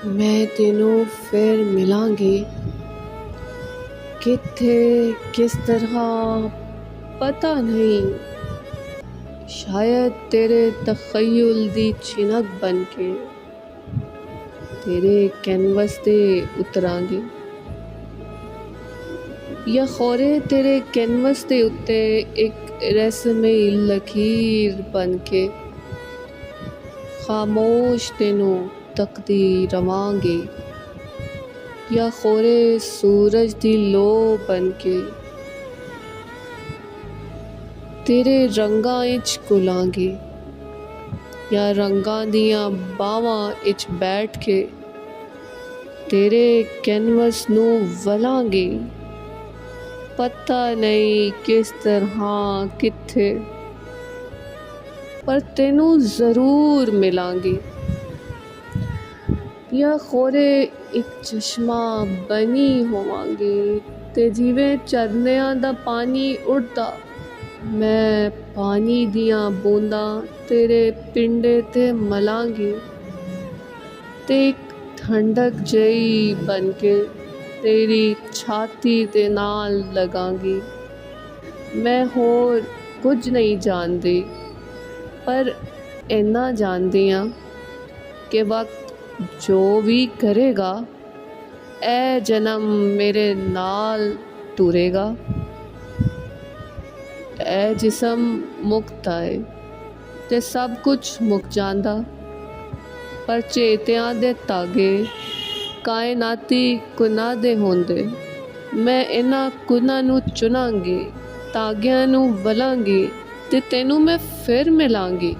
मैं तेनों फिर मिलांगी, कित्थे किस तरह पता नहीं। शायद तेरे तखय्युल दी झिनक बन के तेरे कैनवस ते उतरांगी, या खौरे तेरे कैनवस ते उत्ते एक रहस्यमई लकीर बन के खामोश तेनों तकदी रवांगे, या खौरे सूरज दी लो बन के तेरे रंगां इच घुलांगे, या रंगां दियां बावां इच बैठ के तेरे कैनवस नूं वलांगे। पता नहीं किस तरह कित्थे, पर तेनू ज़रूर मिलांगी। या खौरे एक चश्मा बनी होवांगी ते जिवें झरनियां दा पानी उड़दा, मैं पानी दियां बूंदां तेरे पिंडे ते मलांगी ते एक ठंडक जई बन के तेरी छाती ते नाल लगांगी। मैं होर कुछ नहीं जानदी, पर इन्ना जानदी आं कि वक्त जो भी करेगा ए जन्म मेरे नाल टुरेगा। ए जिसम मुक्त आए ते सब कुछ मुक जांदा, पर चेतियां दे धागे कायनाती कुना दे होंदे। मैं इन्हां कुना नू चुनांगी, धागियां नू वलांगी ते तेनू मैं फिर मिलांगी।